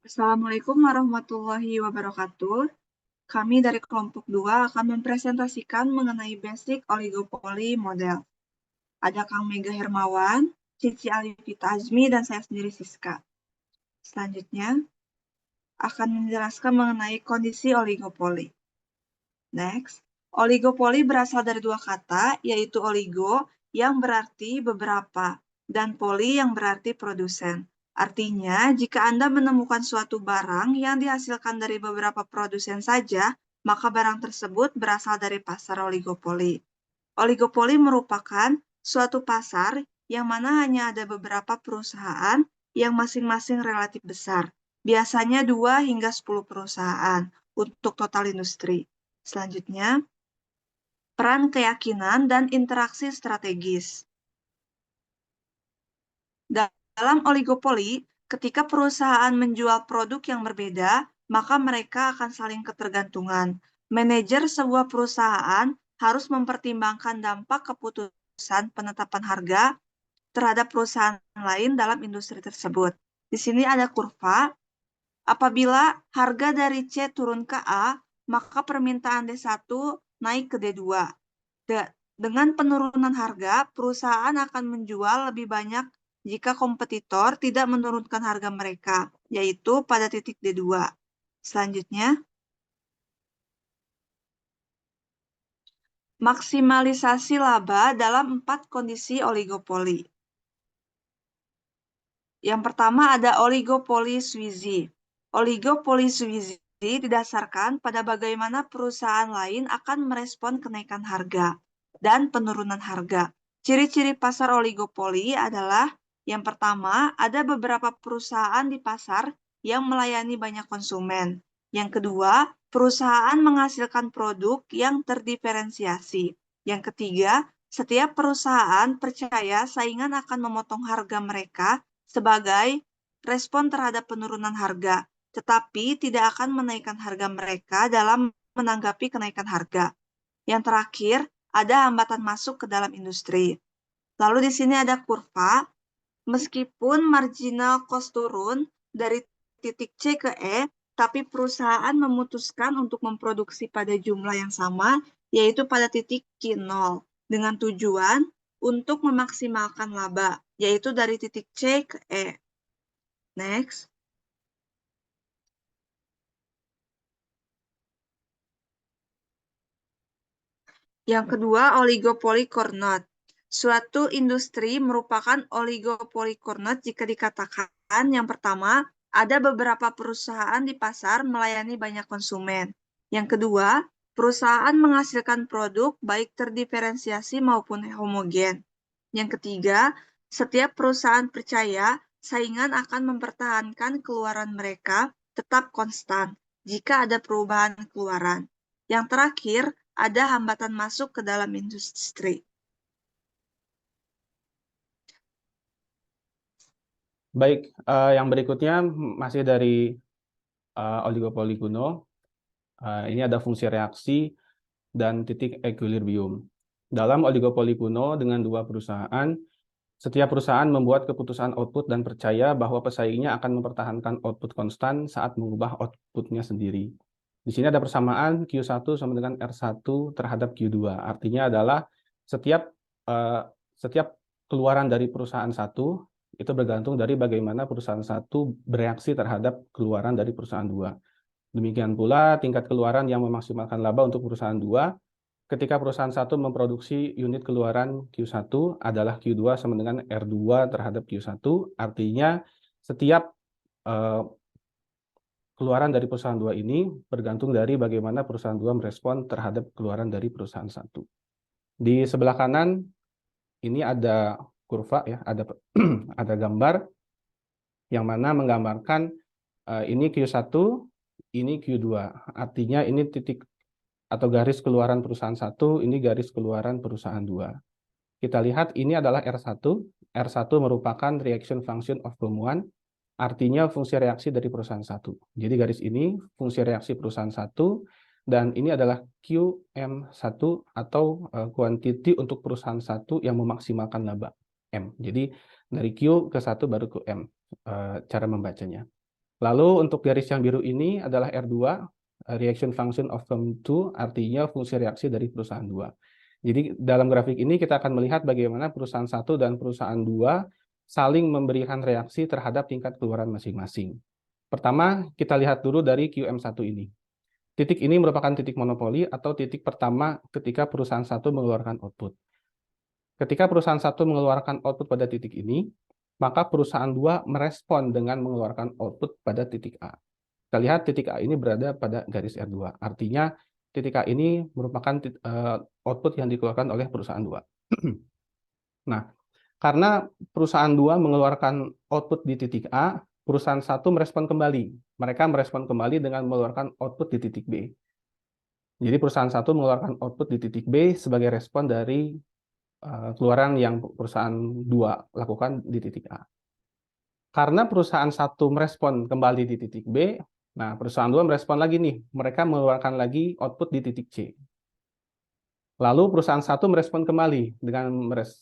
Assalamualaikum warahmatullahi wabarakatuh. Kami dari kelompok 2 akan mempresentasikan mengenai basic oligopoli model. Ada Kang Mega Hermawan, Cici Alifita Azmi, dan saya sendiri Siska. Selanjutnya, akan menjelaskan mengenai kondisi oligopoli. Next, oligopoli berasal dari dua kata, yaitu oligo yang berarti beberapa, dan poli yang berarti produsen. Artinya, jika Anda menemukan suatu barang yang dihasilkan dari beberapa produsen saja, maka barang tersebut berasal dari pasar oligopoli. Oligopoli merupakan suatu pasar yang mana hanya ada beberapa perusahaan yang masing-masing relatif besar, biasanya 2 hingga 10 perusahaan untuk total industri. Selanjutnya, peran keyakinan dan interaksi strategis. Dalam oligopoli, ketika perusahaan menjual produk yang berbeda, maka mereka akan saling ketergantungan. Manajer sebuah perusahaan harus mempertimbangkan dampak keputusan penetapan harga terhadap perusahaan lain dalam industri tersebut. Di sini ada kurva. Apabila harga dari C turun ke A, maka permintaan D1 naik ke D2. Dengan penurunan harga, perusahaan akan menjual lebih banyak jika kompetitor tidak menurunkan harga mereka, yaitu pada titik D2. Selanjutnya, maksimalisasi laba dalam 4 kondisi oligopoli. Yang pertama ada oligopoli Swizi. Oligopoli Swizi didasarkan pada bagaimana perusahaan lain akan merespon kenaikan harga dan penurunan harga. Ciri-ciri pasar oligopoli adalah yang pertama, ada beberapa perusahaan di pasar yang melayani banyak konsumen. Yang kedua, perusahaan menghasilkan produk yang terdiferensiasi. Yang ketiga, setiap perusahaan percaya saingan akan memotong harga mereka sebagai respon terhadap penurunan harga, tetapi tidak akan menaikkan harga mereka dalam menanggapi kenaikan harga. Yang terakhir, ada hambatan masuk ke dalam industri. Lalu di sini ada kurva, meskipun marginal cost turun dari titik C ke E, tapi perusahaan memutuskan untuk memproduksi pada jumlah yang sama, yaitu pada titik Q0, dengan tujuan untuk memaksimalkan laba, yaitu dari titik C ke E. Next. Yang kedua, oligopoli Carnot. Suatu industri merupakan oligopoli Carnot jika dikatakan yang pertama, ada beberapa perusahaan di pasar melayani banyak konsumen. Yang kedua, perusahaan menghasilkan produk baik terdiferensiasi maupun homogen. Yang ketiga, setiap perusahaan percaya saingan akan mempertahankan keluaran mereka tetap konstan jika ada perubahan keluaran. Yang terakhir, ada hambatan masuk ke dalam industri. Baik, yang berikutnya masih dari oligopoli kuno. Ini ada fungsi reaksi dan titik equilibrium. Dalam oligopoli kuno dengan dua perusahaan, setiap perusahaan membuat keputusan output dan percaya bahwa pesaingnya akan mempertahankan output konstan saat mengubah outputnya sendiri. Di sini ada persamaan Q1 sama dengan R1 terhadap Q2. Artinya adalah setiap setiap keluaran dari perusahaan satu itu bergantung dari bagaimana perusahaan satu bereaksi terhadap keluaran dari perusahaan dua. Demikian pula tingkat keluaran yang memaksimalkan laba untuk perusahaan dua, ketika perusahaan satu memproduksi unit keluaran Q1 adalah Q2 sama dengan R2 terhadap Q1, artinya setiap keluaran dari perusahaan dua ini bergantung dari bagaimana perusahaan dua merespon terhadap keluaran dari perusahaan satu. Di sebelah kanan ini ada kurva ya, ada ada gambar yang mana menggambarkan ini Q1, ini Q2. Artinya ini titik atau garis keluaran perusahaan satu, ini garis keluaran perusahaan dua. Kita lihat ini adalah R1. R1 merupakan reaction function of Romuan, artinya fungsi reaksi dari perusahaan satu. Jadi garis ini fungsi reaksi perusahaan satu, dan ini adalah QM1 atau quantity untuk perusahaan satu yang memaksimalkan laba M. Jadi dari Q ke 1 baru ke M cara membacanya. Lalu untuk garis yang biru ini adalah R2, reaction function of firm 2, artinya fungsi reaksi dari perusahaan 2. Jadi dalam grafik ini kita akan melihat bagaimana perusahaan 1 dan perusahaan 2 saling memberikan reaksi terhadap tingkat keluaran masing-masing. Pertama, kita lihat dulu dari QM1 ini. Titik ini merupakan titik monopoli atau titik pertama ketika perusahaan 1 mengeluarkan output. Ketika perusahaan 1 mengeluarkan output pada titik ini, maka perusahaan 2 merespon dengan mengeluarkan output pada titik A. Kita lihat titik A ini berada pada garis R2. Artinya titik A ini merupakan output yang dikeluarkan oleh perusahaan 2. Nah, karena perusahaan 2 mengeluarkan output di titik A, perusahaan 1 merespon kembali. Mereka merespon kembali dengan mengeluarkan output di titik B. Jadi perusahaan 1 mengeluarkan output di titik B sebagai respon dari keluaran yang perusahaan 2 lakukan di titik A. Karena perusahaan 1 merespon kembali di titik B, nah perusahaan 2 merespon lagi nih, mereka mengeluarkan lagi output di titik C. Lalu perusahaan 1 merespon kembali dengan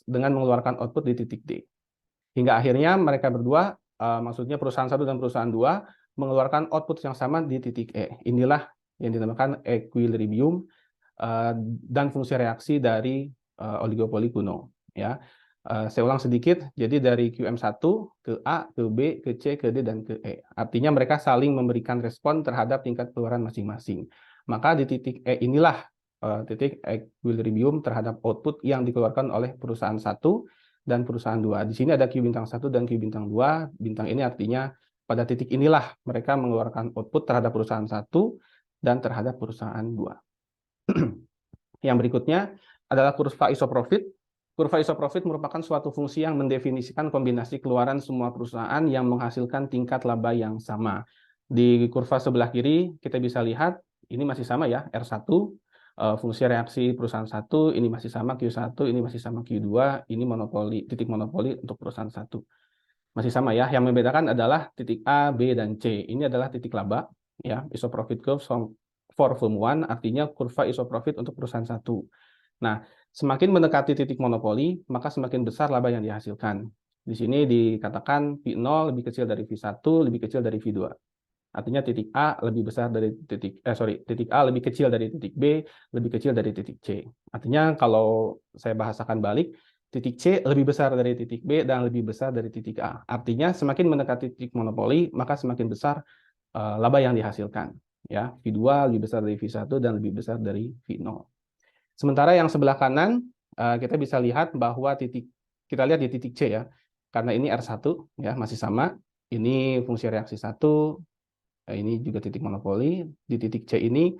mengeluarkan output di titik D. Hingga akhirnya mereka berdua, maksudnya perusahaan 1 dan perusahaan 2, mengeluarkan output yang sama di titik E. Inilah yang dinamakan equilibrium dan fungsi reaksi dari oligopoli kuno. Ya. Saya ulang sedikit, jadi dari QM1 ke A, ke B, ke C, ke D, dan ke E. Artinya mereka saling memberikan respon terhadap tingkat keluaran masing-masing. Maka di titik E inilah titik equilibrium terhadap output yang dikeluarkan oleh perusahaan 1 dan perusahaan 2. Di sini ada Q bintang 1 dan Q bintang 2. Bintang ini artinya pada titik inilah mereka mengeluarkan output terhadap perusahaan 1 dan terhadap perusahaan 2. Yang berikutnya adalah kurva isoprofit. Kurva isoprofit merupakan suatu fungsi yang mendefinisikan kombinasi keluaran semua perusahaan yang menghasilkan tingkat laba yang sama. Di kurva sebelah kiri kita bisa lihat ini masih sama ya, R1, fungsi reaksi perusahaan 1, ini masih sama Q1, ini masih sama Q2, ini monopoli, titik monopoli untuk perusahaan 1. Masih sama ya, yang membedakan adalah titik A, B, dan C. Ini adalah titik laba, ya, isoprofit curve for firm 1, artinya kurva isoprofit untuk perusahaan 1. Nah, semakin mendekati titik monopoli, maka semakin besar laba yang dihasilkan. Di sini dikatakan V0 lebih kecil dari V1, lebih kecil dari V2. Artinya titik A lebih besar dari titik A lebih kecil dari titik B, lebih kecil dari titik C. Artinya kalau saya bahasakan balik, titik C lebih besar dari titik B dan lebih besar dari titik A. Artinya semakin mendekati titik monopoli, maka semakin besar laba yang dihasilkan. Ya, V2 lebih besar dari V1 dan lebih besar dari V0. Sementara yang sebelah kanan, kita bisa lihat bahwa kita lihat di titik C ya, karena ini R1 ya masih sama, ini fungsi reaksi 1, ini juga titik monopoli. Di titik C ini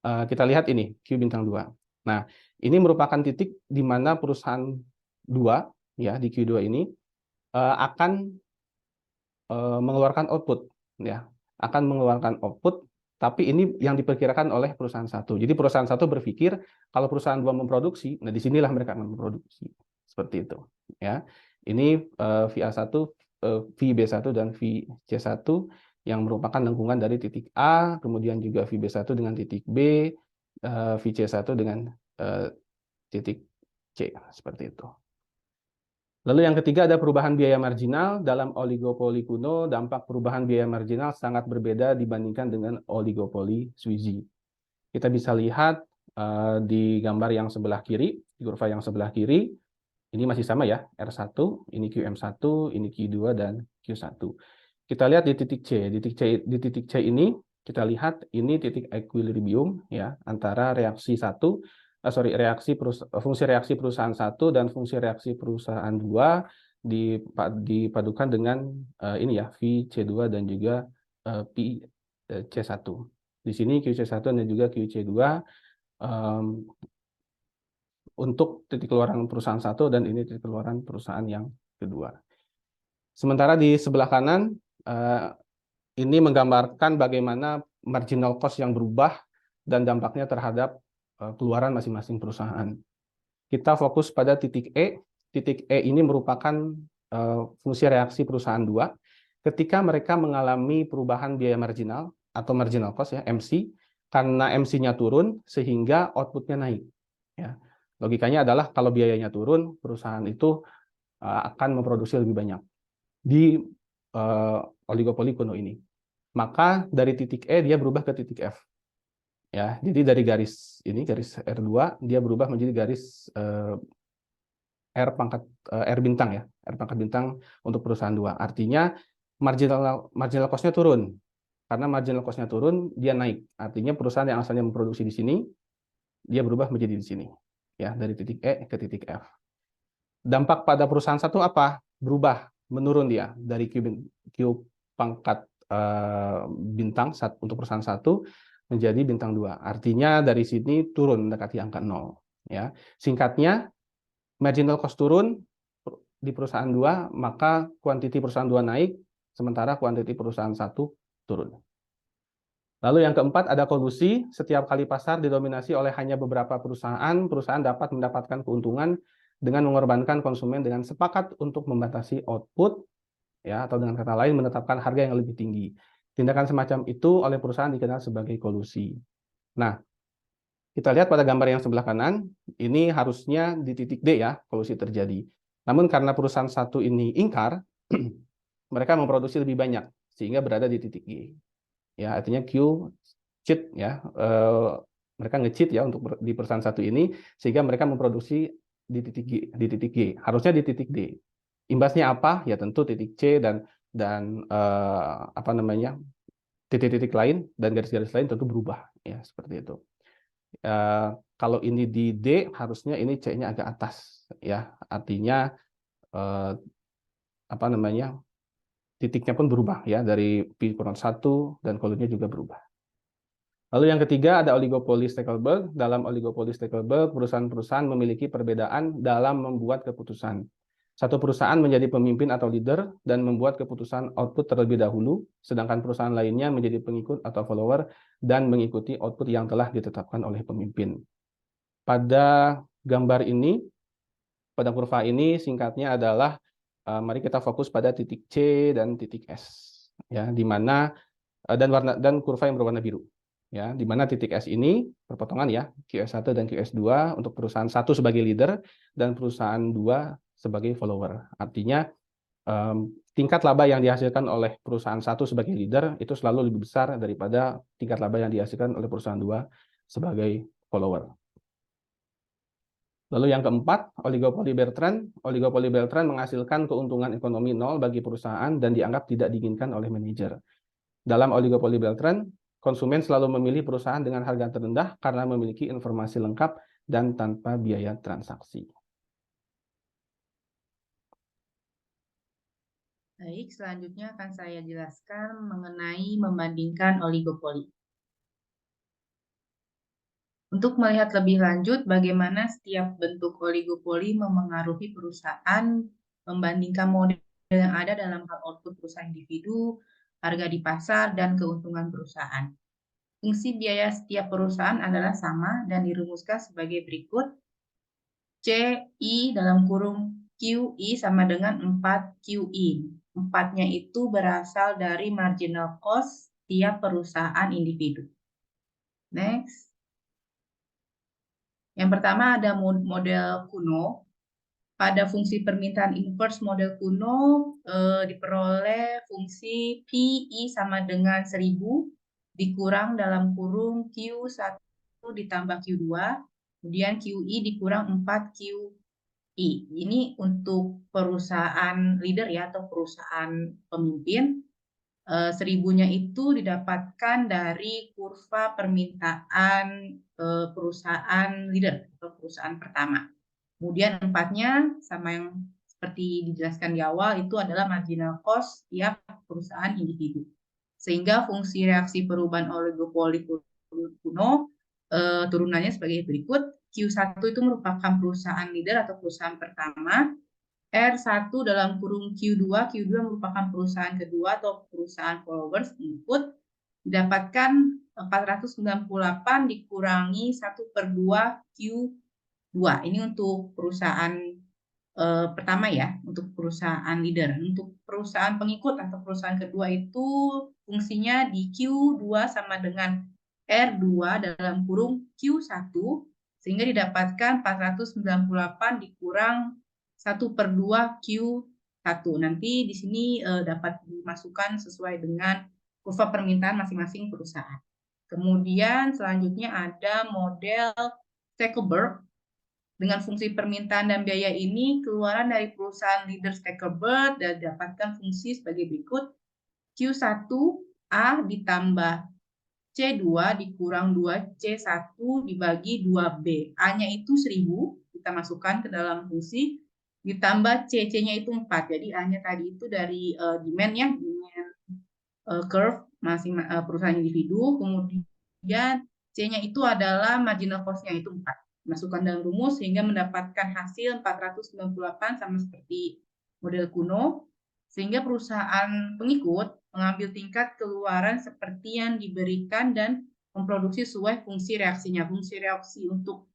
kita lihat ini Q bintang 2. Nah, ini merupakan titik di mana perusahaan 2 ya di Q2 ini akan mengeluarkan output ya. Akan mengeluarkan output, tapi ini yang diperkirakan oleh perusahaan 1. Jadi perusahaan 1 berpikir kalau perusahaan 2 memproduksi, nah disinilah mereka akan memproduksi. Seperti itu ya. Ini VA1, VB1 dan VC1 yang merupakan lengkungan dari titik A, kemudian juga VB1 dengan titik B, VC1 dengan titik C, seperti itu. Lalu yang ketiga ada perubahan biaya marginal. Dalam oligopoli kuno, dampak perubahan biaya marginal sangat berbeda dibandingkan dengan oligopoli Swiss. Kita bisa lihat di gambar yang sebelah kiri, di kurva yang sebelah kiri, ini masih sama ya, R1, ini QM1, ini Q2, dan Q1. Kita lihat di titik C. Di titik C ini kita lihat ini titik equilibrium ya antara fungsi reaksi perusahaan 1 dan fungsi reaksi perusahaan 2 dipadukan dengan ini ya VC2 dan juga PC1. Di sini QC1 dan juga QC2 untuk titik keluaran perusahaan 1 dan ini titik keluaran perusahaan yang kedua. Sementara di sebelah kanan ini menggambarkan bagaimana marginal cost yang berubah dan dampaknya terhadap keluaran masing-masing perusahaan. Kita fokus pada titik E. Titik E ini merupakan fungsi reaksi perusahaan 2 ketika mereka mengalami perubahan biaya marginal atau marginal cost ya, MC, karena MC-nya turun sehingga output-nya naik. Ya. Logikanya adalah kalau biayanya turun, perusahaan itu akan memproduksi lebih banyak di oligopoli kuno ini. maka dari titik E dia berubah ke titik F. Ya, jadi dari garis ini, garis R2, dia berubah menjadi garis R pangkat R bintang ya, R pangkat bintang untuk perusahaan 2. Artinya marginal cost-nya turun. Karena marginal cost-nya turun, dia naik. Artinya perusahaan yang asalnya memproduksi di sini, dia berubah menjadi di sini. Ya, dari titik E ke titik F. Dampak pada perusahaan satu apa? Berubah, menurun dia dari Q pangkat bintang untuk perusahaan satu menjadi bintang 2. Artinya dari sini turun mendekati angka 0. Ya. Singkatnya, marginal cost turun di perusahaan 2, maka kuantiti perusahaan 2 naik, sementara kuantiti perusahaan 1 turun. Lalu yang keempat, ada kolusi. Setiap kali pasar didominasi oleh hanya beberapa perusahaan, perusahaan dapat mendapatkan keuntungan dengan mengorbankan konsumen dengan sepakat untuk membatasi output, ya, atau dengan kata lain menetapkan harga yang lebih tinggi. Tindakan semacam itu oleh perusahaan dikenal sebagai kolusi. Nah, kita lihat pada gambar yang sebelah kanan, ini harusnya di titik D ya, kolusi terjadi. Namun karena perusahaan satu ini ingkar, mereka memproduksi lebih banyak, sehingga berada di titik G. Ya, artinya Q cheat ya, mereka nge-cheat ya untuk di perusahaan satu ini, sehingga mereka memproduksi di titik G, harusnya di titik D. Imbasnya apa? Ya tentu titik C dan apa namanya, titik-titik lain dan garis-garis lain tentu berubah ya, seperti itu. Kalau ini di D, harusnya ini C-nya agak atas ya, artinya apa namanya, titiknya pun berubah ya, dari P kurang 1 dan kolomnya juga berubah. Lalu yang ketiga ada oligopoli Stackelberg. Dalam oligopoli Stackelberg, perusahaan-perusahaan memiliki perbedaan dalam membuat keputusan. Satu perusahaan menjadi pemimpin atau leader dan membuat keputusan output terlebih dahulu, sedangkan perusahaan lainnya menjadi pengikut atau follower dan mengikuti output yang telah ditetapkan oleh pemimpin. Pada gambar ini, pada kurva ini singkatnya adalah mari kita fokus pada titik C dan titik S, ya, di mana dan kurva yang berwarna biru. Ya, di mana titik S ini perpotongan ya, QS1 dan QS2 untuk perusahaan 1 sebagai leader dan perusahaan 2 sebagai follower. Artinya tingkat laba yang dihasilkan oleh perusahaan 1 sebagai leader itu selalu lebih besar daripada tingkat laba yang dihasilkan oleh perusahaan 2 sebagai follower. Lalu yang keempat, oligopoli Bertrand. Oligopoli Bertrand menghasilkan keuntungan ekonomi nol bagi perusahaan dan dianggap tidak diinginkan oleh manajer. Dalam oligopoli Bertrand, konsumen selalu memilih perusahaan dengan harga terendah karena memiliki informasi lengkap dan tanpa biaya transaksi. Baik, selanjutnya akan saya jelaskan mengenai membandingkan oligopoli. Untuk melihat lebih lanjut bagaimana setiap bentuk oligopoli memengaruhi perusahaan, membandingkan model yang ada dalam hal output perusahaan individu, harga di pasar, dan keuntungan perusahaan. Fungsi biaya setiap perusahaan adalah sama dan dirumuskan sebagai berikut. CI dalam kurung QI sama dengan 4QI. 4-nya itu berasal dari marginal cost tiap perusahaan individu. Next. Yang pertama ada model kuno. Pada fungsi permintaan inverse model kuno diperoleh fungsi PI sama dengan 1000 dikurang dalam kurung Q1 ditambah Q2, kemudian QI dikurang 4QI. Ini untuk perusahaan leader ya, atau perusahaan pemimpin. 1000-nya itu didapatkan dari kurva permintaan perusahaan leader atau perusahaan pertama. Kemudian 4-nya sama yang seperti dijelaskan di awal, itu adalah marginal cost tiap perusahaan individu. Sehingga fungsi reaksi perubahan oligopoli kuno turunannya sebagai berikut. Q1 itu merupakan perusahaan leader atau perusahaan pertama. R1 dalam kurung Q2, Q2 merupakan perusahaan kedua atau perusahaan followers input, didapatkan 498 dikurangi 1/2 Q2. Ini untuk perusahaan pertama ya, untuk perusahaan leader. Untuk perusahaan pengikut atau perusahaan kedua itu fungsinya di Q2 sama dengan R2 dalam kurung Q1, sehingga didapatkan 498 dikurang 1/2 Q1. Nanti di sini dapat dimasukkan sesuai dengan kurva permintaan masing-masing perusahaan. Kemudian selanjutnya ada model Stackelberg. Dengan fungsi permintaan dan biaya ini, keluaran dari perusahaan leader Stackelberg dan dapatkan fungsi sebagai berikut. Q1A ditambah C2 dikurang 2C1 dibagi 2B. A-nya itu 1000, kita masukkan ke dalam fungsi, ditambah C-nya itu 4. Jadi A-nya tadi itu dari demand ya, demand curve masing perusahaan individu, kemudian C-nya itu adalah marginal cost-nya itu 4. Masukkan dalam rumus sehingga mendapatkan hasil 498 sama seperti model kuno, sehingga perusahaan pengikut mengambil tingkat keluaran seperti yang diberikan dan memproduksi sesuai fungsi reaksinya. Fungsi reaksi untuk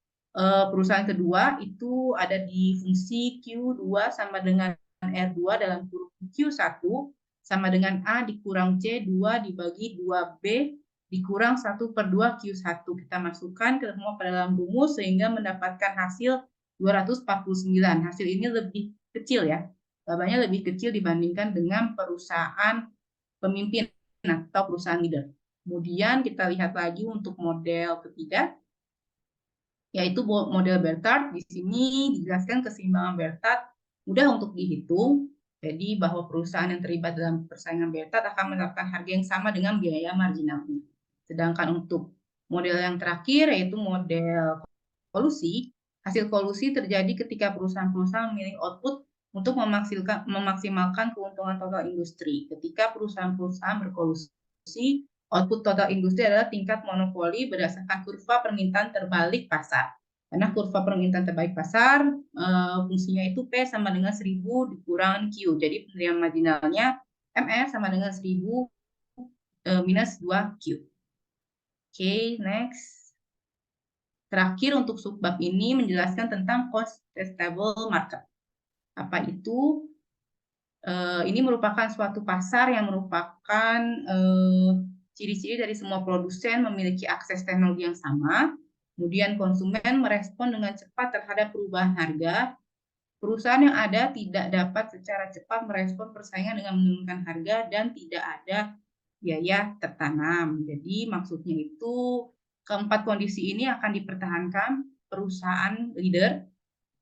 perusahaan kedua itu ada di fungsi Q2 sama dengan R2 dalam kurung Q1 sama dengan A dikurang C2 dibagi 2B dikurang 1/2 Q1. Kita masukkan ke semua pada dalam rumus sehingga mendapatkan hasil 249. Hasil ini lebih kecil ya. Labanya lebih kecil dibandingkan dengan perusahaan pemimpin atau perusahaan leader. Kemudian kita lihat lagi untuk model ketiga, yaitu model Bertard. Di sini dijelaskan keseimbangan Bertard mudah untuk dihitung. Jadi bahwa perusahaan yang terlibat dalam persaingan Bertard akan mendapatkan harga yang sama dengan biaya marginalnya. Sedangkan untuk model yang terakhir yaitu model kolusi, hasil kolusi terjadi ketika perusahaan-perusahaan memilih output untuk memaksimalkan keuntungan total industri. Ketika perusahaan-perusahaan berkolusi, output total industri adalah tingkat monopoli berdasarkan kurva permintaan terbalik pasar. Karena kurva permintaan terbalik pasar, fungsinya itu P sama dengan 1000 dikurang Q. Jadi penerimaan marginalnya MR sama dengan 1000 minus 2Q. Oke, next. Terakhir untuk subbab ini menjelaskan tentang contestable market. Apa itu? Ini merupakan suatu pasar yang merupakan ciri-ciri dari semua produsen memiliki akses teknologi yang sama, kemudian konsumen merespon dengan cepat terhadap perubahan harga. Perusahaan yang ada tidak dapat secara cepat merespon persaingan dengan menurunkan harga dan tidak ada biaya tertanam. Jadi maksudnya itu keempat kondisi ini akan dipertahankan perusahaan leader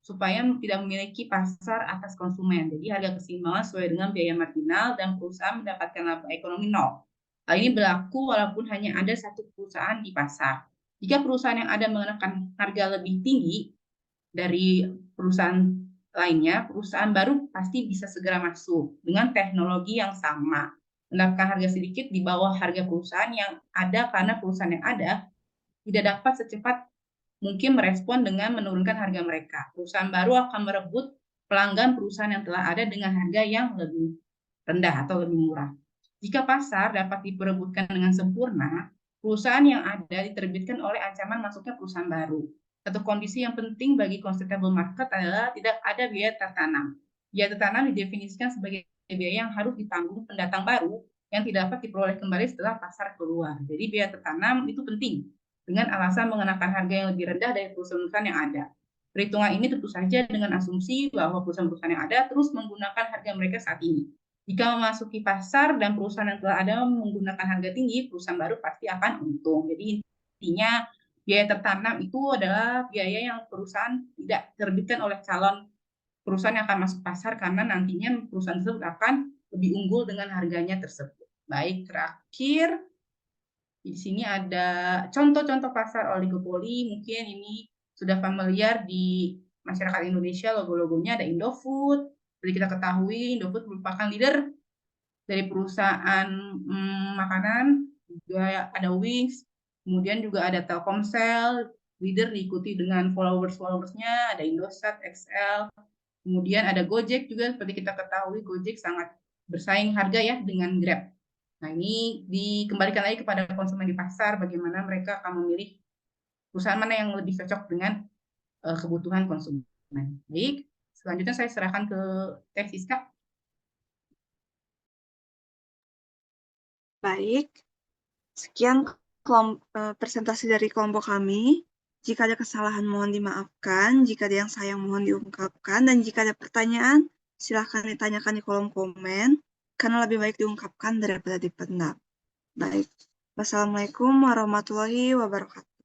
supaya tidak memiliki pasar atas konsumen. Jadi harga keseimbangan sesuai dengan biaya marginal dan perusahaan mendapatkan laba ekonomi nol. Hal ini berlaku walaupun hanya ada satu perusahaan di pasar. Jika perusahaan yang ada mengenakan harga lebih tinggi dari perusahaan lainnya, perusahaan baru pasti bisa segera masuk dengan teknologi yang sama. Mendapatkan harga sedikit di bawah harga perusahaan yang ada karena perusahaan yang ada tidak dapat secepat mungkin merespon dengan menurunkan harga mereka. Perusahaan baru akan merebut pelanggan perusahaan yang telah ada dengan harga yang lebih rendah atau lebih murah. Jika pasar dapat diperebutkan dengan sempurna, perusahaan yang ada diterbitkan oleh ancaman masuknya perusahaan baru. Satu kondisi yang penting bagi contestable market adalah tidak ada biaya tertanam. Biaya tertanam didefinisikan sebagai biaya yang harus ditanggung pendatang baru yang tidak dapat diperoleh kembali setelah pasar keluar. Jadi biaya tertanam itu penting dengan alasan mengenakan harga yang lebih rendah dari perusahaan-perusahaan yang ada. Perhitungan ini tentu saja dengan asumsi bahwa perusahaan-perusahaan yang ada terus menggunakan harga mereka saat ini. Jika memasuki pasar dan perusahaan yang telah ada menggunakan harga tinggi, perusahaan baru pasti akan untung. Jadi intinya biaya tertanam itu adalah biaya yang perusahaan tidak terbitkan oleh calon perusahaan yang akan masuk pasar karena nantinya perusahaan tersebut akan lebih unggul dengan harganya tersebut. Baik, terakhir di sini ada contoh-contoh pasar oligopoli. Mungkin ini sudah familiar di masyarakat Indonesia, logo-logonya ada Indofood. Seperti kita ketahui, Indofood merupakan leader dari perusahaan makanan, juga ada Wings, kemudian juga ada Telkomsel, leader diikuti dengan followers-followersnya, ada Indosat, XL, kemudian ada Gojek juga, seperti kita ketahui Gojek sangat bersaing harga ya dengan Grab. Nah, ini dikembalikan lagi kepada konsumen di pasar, bagaimana mereka akan memilih perusahaan mana yang lebih cocok dengan kebutuhan konsumen. Baik, selanjutnya saya serahkan ke Teh Siska. Baik, sekian presentasi dari kelompok kami. Jika ada kesalahan mohon dimaafkan, jika ada yang sayang mohon diungkapkan, dan jika ada pertanyaan silahkan ditanyakan di kolom komen, karena lebih baik diungkapkan daripada dipendam. Baik. Wassalamualaikum warahmatullahi wabarakatuh.